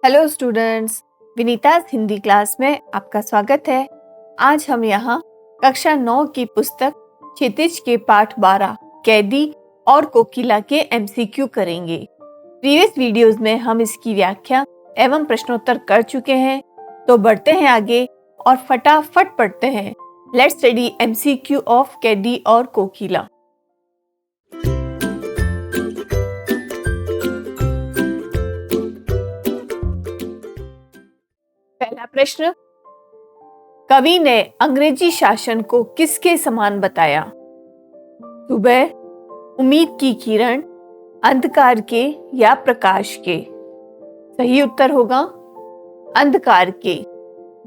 Hello students, Vinita's Hindi class में आपका स्वागत है। आज हम यहाँ कक्षा 9 की पुस्तक क्षितिज के पाठ 12 कैदी और कोकिला के एमसीक्यू करेंगे। प्रीवियस वीडियोस में हम इसकी व्याख्या एवं प्रश्नोत्तर कर चुके हैं, तो बढ़ते हैं आगे और फटाफट पढ़ते हैं। लेट्स स्टडी एमसीक्यू ऑफ कैदी और कोकिला। पहला प्रश्न, कवि ने अंग्रेजी शासन को किसके समान बताया? सुबह, उम्मीद की किरण, अंधकार के या प्रकाश के? सही उत्तर होगा अंधकार के।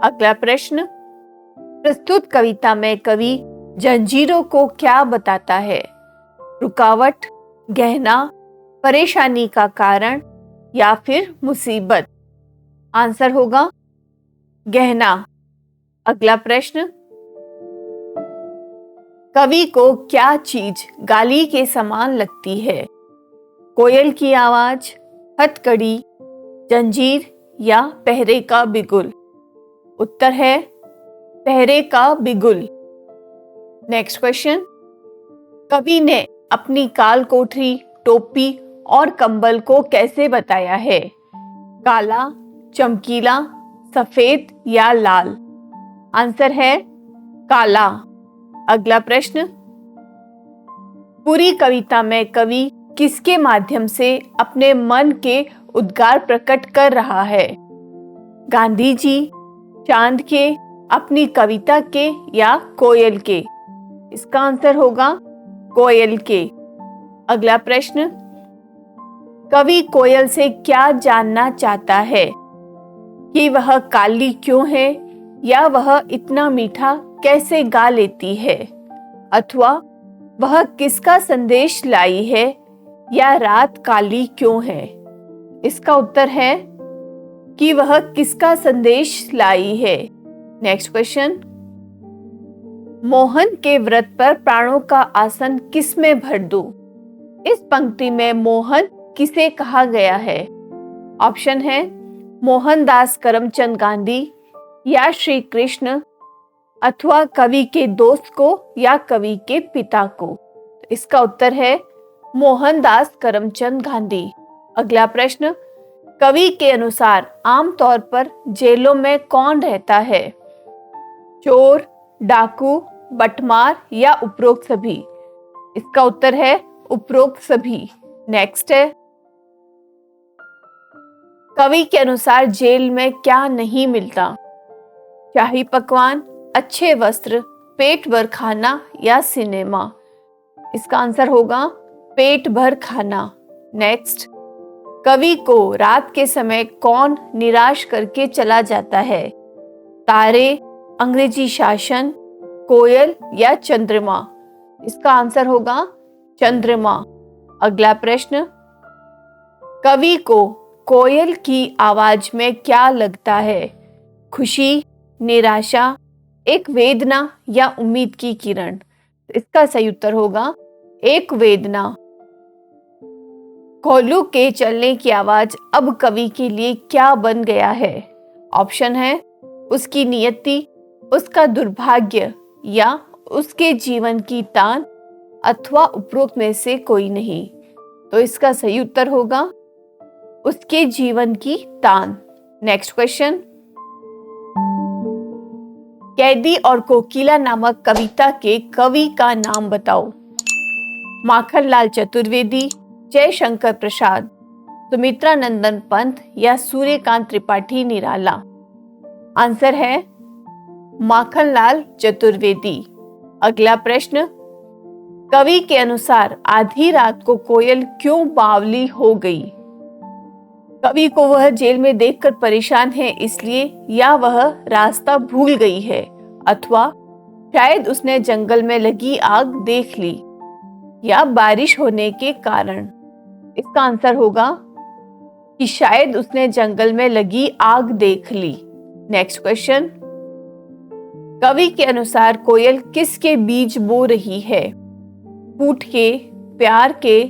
अगला प्रश्न, प्रस्तुत कविता में कवि जंजीरों को क्या बताता है? रुकावट, गहना, परेशानी का कारण या फिर मुसीबत? आंसर होगा गहना। अगला प्रश्न, कवि को क्या चीज गाली के समान लगती है? कोयल की आवाज, हथकड़ी, जंजीर या पहरे का बिगुल? उत्तर है पहरे का बिगुल। नेक्स्ट क्वेश्चन, कवि ने अपनी काल कोठरी, टोपी और कंबल को कैसे बताया है? काला, चमकीला, सफेद या लाल? आंसर है काला। अगला प्रश्न, पूरी कविता में कवि किसके माध्यम से अपने मन के उद्गार प्रकट कर रहा है? गांधी जी, चांद के, अपनी कविता के या कोयल के? इसका आंसर होगा कोयल के। अगला प्रश्न, कवि कोयल से क्या जानना चाहता है? कि वह काली क्यों है या वह इतना मीठा कैसे गा लेती है? अथवा वह किसका संदेश लाई है या रात काली क्यों है? इसका उत्तर है कि वह किसका संदेश लाई है। नेक्स्ट क्वेश्चन, मोहन के व्रत पर प्राणों का आसन किस में भर दूं? इस पंक्ति में मोहन किसे कहा गया है? ऑप्शन है मोहनदास करमचंद गांधी या श्री कृष्ण, अथवा कवि के दोस्त को या कवि के पिता को? इसका उत्तर है मोहनदास करमचंद गांधी। अगला प्रश्न, कवि के अनुसार आमतौर पर जेलों में कौन रहता है? चोर, डाकू, बटमार या उपरोक्त सभी? इसका उत्तर है उपरोक्त सभी। नेक्स्ट है, कवि के अनुसार जेल में क्या नहीं मिलता? शाही पकवान, अच्छे वस्त्र, पेट भर खाना या सिनेमा? इसका आंसर होगा पेट भर खाना। नेक्स्ट, कवि को रात के समय कौन निराश करके चला जाता है? तारे, अंग्रेजी शासन, कोयल या चंद्रमा? इसका आंसर होगा चंद्रमा। अगला प्रश्न, कवि को कोयल की आवाज में क्या लगता है? खुशी, निराशा, एक वेदना या उम्मीद की किरण? इसका सही उत्तर होगा एक वेदना। कोल्हू के चलने की आवाज अब कवि के लिए क्या बन गया है? ऑप्शन है उसकी नियति, उसका दुर्भाग्य या उसके जीवन की तान, अथवा उपरोक्त में से कोई नहीं। तो इसका सही उत्तर होगा उसके जीवन की तान। नेक्स्ट क्वेश्चन, कैदी और कोकिला नामक कविता के कवि का नाम बताओ। माखनलाल चतुर्वेदी, जयशंकर प्रसाद, सुमित्रा नंदन पंत या सूर्यकांत त्रिपाठी निराला? आंसर है माखनलाल चतुर्वेदी। अगला प्रश्न, कवि के अनुसार आधी रात को कोयल क्यों बावली हो गई? कवि को वह जेल में देखकर परेशान है इसलिए, या वह रास्ता भूल गई है, अथवा शायद उसने जंगल में लगी आग देख ली, या बारिश होने के कारण? इसका आंसर होगा कि शायद उसने जंगल में लगी आग देख ली। नेक्स्ट क्वेश्चन, कवि के अनुसार कोयल किसके बीज बो रही है? फूट के, प्यार के,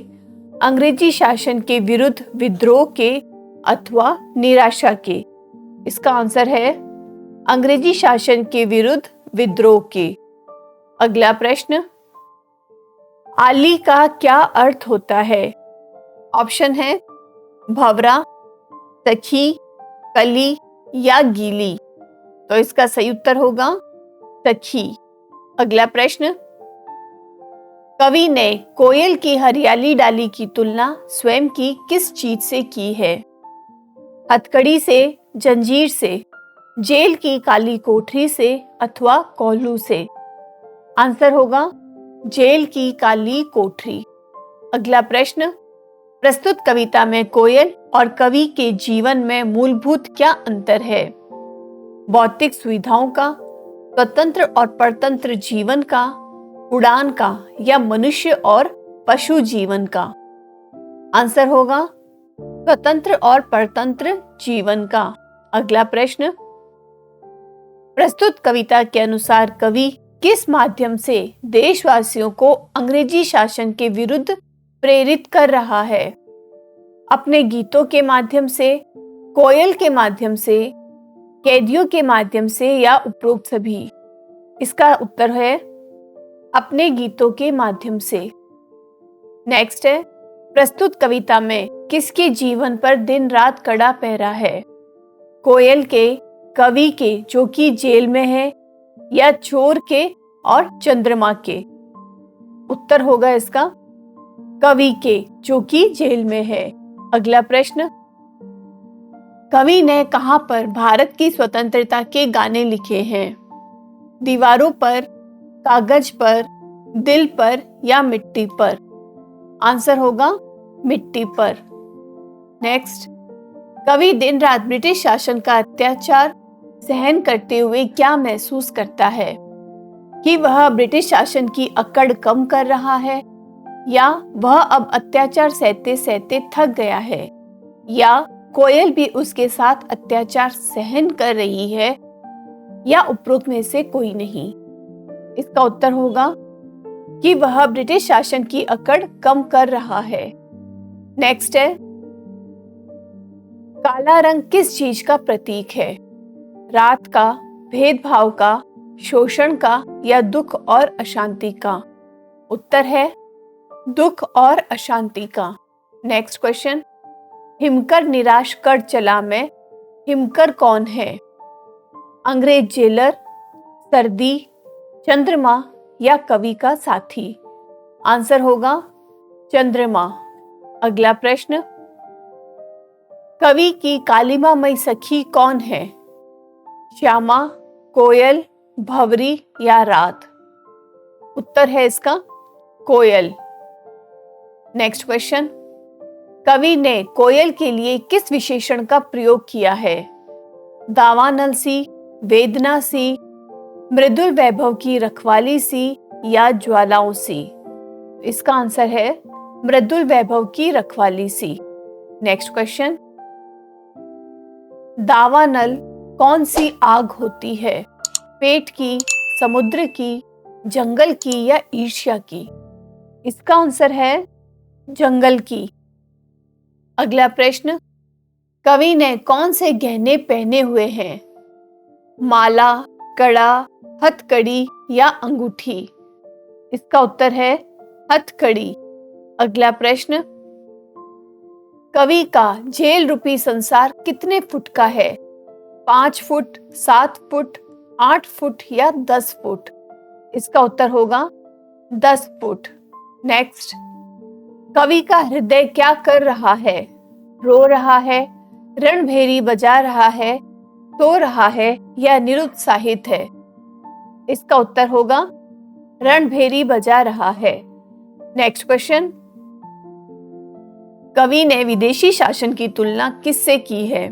अंग्रेजी शासन के विरुद्ध विद्रोह के, अथवा निराशा के? इसका आंसर है अंग्रेजी शासन के विरुद्ध विद्रोह के। अगला प्रश्न, आली का क्या अर्थ होता है? ऑप्शन है भंवरा, सखी, कली या गीली। तो इसका सही उत्तर होगा सखी। अगला प्रश्न, कवि ने कोयल की हरियाली डाली की तुलना स्वयं की किस चीज से की है? हथकड़ी से, जंजीर से, जेल की काली कोठरी से अथवा कोल्हू से? आंसर होगा जेल की काली कोठरी। अगला प्रश्न, प्रस्तुत कविता में कोयल और कवि के जीवन में मूलभूत क्या अंतर है? भौतिक सुविधाओं का, स्वतंत्र और परतंत्र जीवन का, उड़ान का या मनुष्य और पशु जीवन का? आंसर होगा स्वतंत्र और परतंत्र जीवन का। अगला प्रश्न, प्रस्तुत कविता के अनुसार कवि किस माध्यम से देशवासियों को अंग्रेजी शासन के विरुद्ध प्रेरित कर रहा है? अपने गीतों के माध्यम से, कोयल के माध्यम से, कैदियों के माध्यम से या उपरोक्त सभी? इसका उत्तर है अपने गीतों के माध्यम से। नेक्स्ट है, प्रस्तुत कविता में किसके जीवन पर दिन रात कड़ा पहरा है? कोयल के, कवि के जो कि जेल में है, या चोर के और चंद्रमा के? उत्तर होगा इसका कवि के जो कि जेल में है। अगला प्रश्न, कवि ने कहां पर भारत की स्वतंत्रता के गाने लिखे हैं? दीवारों पर, कागज पर, दिल पर या मिट्टी पर? आंसर होगा मिट्टी पर। नेक्स्ट, कवि दिन रात ब्रिटिश शासन का अत्याचार सहन करते हुए क्या महसूस करता है? कि वह ब्रिटिश शासन की अकड़ कम कर रहा है, या वह अब अत्याचार सहते सहते थक गया है, या कोयल भी उसके साथ अत्याचार सहन कर रही है, या उपरोक्त में से कोई नहीं? इसका उत्तर होगा कि वह ब्रिटिश शासन की अकड़ कम कर रहा है। नेक्स्ट है, काला रंग किस चीज का प्रतीक है? रात का, भेदभाव का, शोषण का या दुख और अशांति का? उत्तर है दुख और अशांति का। नेक्स्ट क्वेश्चन, हिमकर निराश कर चला में हिमकर कौन है? अंग्रेज जेलर, सर्दी, चंद्रमा या कवि का साथी? आंसर होगा चंद्रमा। अगला प्रश्न, कवि की कालिमामयी सखी कौन है? श्यामा, कोयल, भंवरी या रात? उत्तर है इसका कोयल। नेक्स्ट क्वेश्चन, कवि ने कोयल के लिए किस विशेषण का प्रयोग किया है? दावानल सी, वेदना सी, मृदुल वैभव की रखवाली सी या ज्वालाओं सी? इसका आंसर है मृदुल वैभव की रखवाली सी। नेक्स्ट क्वेश्चन, दावानल कौन सी आग होती है? पेट की, समुद्र की, जंगल की या ईर्ष्या की? इसका आंसर है जंगल की। अगला प्रश्न, कवि ने कौन से गहने पहने हुए हैं? माला, कड़ा, हथकड़ी या अंगूठी? इसका उत्तर है हथकड़ी। अगला प्रश्न, कवि का जेल रूपी संसार कितने फुट का है? 5 फुट, 7 फुट, 8 फुट या 10 फुट? इसका उत्तर होगा 10 फुट। नेक्स्ट, कवि का हृदय क्या कर रहा है? रो रहा है, रणभेरी बजा रहा है, सो रहा है या निरुत्साहित है? इसका उत्तर होगा रणभेरी बजा रहा है। नेक्स्ट क्वेश्चन, कवि ने विदेशी शासन की तुलना किससे की है?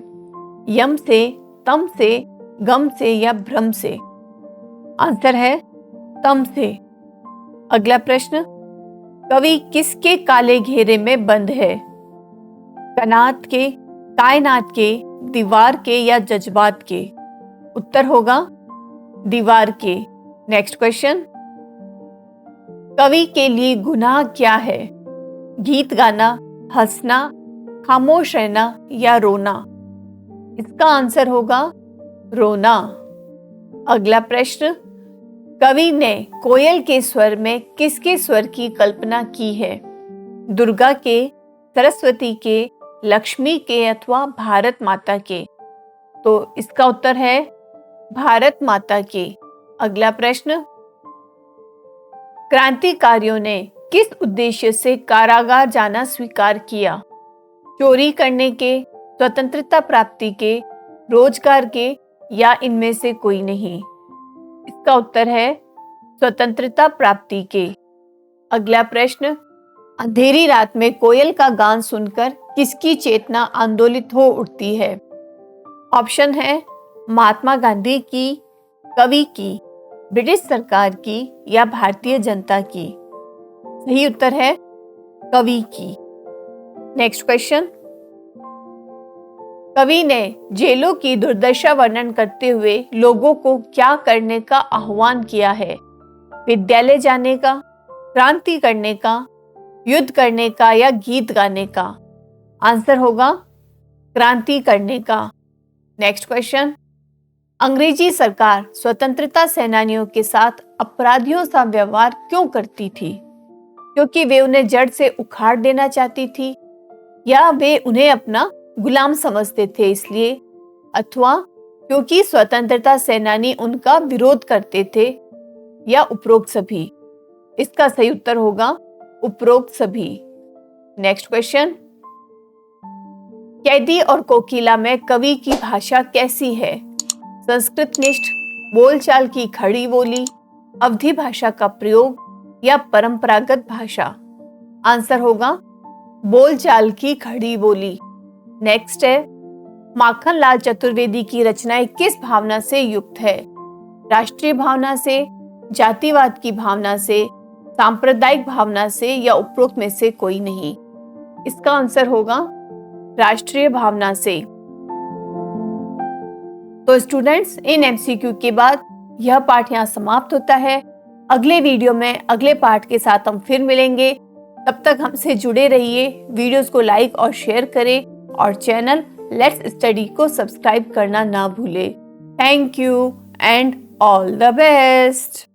यम से, तम से, गम से या भ्रम से? आंसर है तम से। अगला प्रश्न, कवि किसके काले घेरे में बंद है? कनात के, कायनात के, दीवार के या जज्बात के? उत्तर होगा दीवार के। नेक्स्ट क्वेश्चन, कवि के लिए गुनाह क्या है? गीत गाना, हंसना, खामोश रहना या रोना? इसका आंसर होगा रोना। अगला प्रश्न, कवि ने कोयल के स्वर में किसके स्वर की कल्पना की है? दुर्गा के, सरस्वती के, लक्ष्मी के अथवा भारत माता के? तो इसका उत्तर है भारत माता के। अगला प्रश्न, क्रांतिकारियों ने किस उद्देश्य से कारागार जाना स्वीकार किया? चोरी करने के, स्वतंत्रता प्राप्ति के, रोजगार के या इनमें से कोई नहीं? इसका उत्तर है स्वतंत्रता प्राप्ति के। अगला प्रश्न, अंधेरी रात में कोयल का गान सुनकर किसकी चेतना आंदोलित हो उठती है? ऑप्शन है महात्मा गांधी की, कवि की, ब्रिटिश सरकार की या भारतीय जनता की? सही उत्तर है कवि की। नेक्स्ट क्वेश्चन, कवि ने जेलों की दुर्दशा वर्णन करते हुए लोगों को क्या करने का आह्वान किया है? विद्यालय जाने का, क्रांति करने का, युद्ध करने का या गीत गाने का? आंसर होगा क्रांति करने का। नेक्स्ट क्वेश्चन, अंग्रेजी सरकार स्वतंत्रता सेनानियों के साथ अपराधियों सा व्यवहार क्यों करती थी? क्योंकि वे उन्हें जड़ से उखाड़ देना चाहती थी, या वे उन्हें अपना गुलाम समझते थे इसलिए, अथवा क्योंकि स्वतंत्रता सेनानी उनका विरोध करते थे, या उपरोक्त सभी? इसका सही उत्तर होगा उपरोक्त सभी। नेक्स्ट क्वेश्चन, कैदी और कोकिला में कवि की भाषा कैसी है? संस्कृत निष्ठ, बोलचाल की खड़ी बोली, अवधी भाषा का प्रयोग या परंपरागत भाषा? आंसर होगा बोलचाल की खड़ी बोली। नेक्स्ट है, माखनलाल चतुर्वेदी की रचनाएं किस भावना से युक्त है? राष्ट्रीय भावना से, जातिवाद की भावना से, सांप्रदायिक भावना से या उपरोक्त में से कोई नहीं? इसका आंसर होगा राष्ट्रीय भावना से। तो स्टूडेंट्स, इन एमसीक्यू के बाद यह पाठ यहाँ समाप्त होता है। अगले वीडियो में अगले पाठ के साथ हम फिर मिलेंगे। तब तक हमसे जुड़े रहिए, वीडियोस को लाइक और शेयर करें और चैनल लेट्स स्टडी को सब्सक्राइब करना ना भूलें। Thank you and all the best.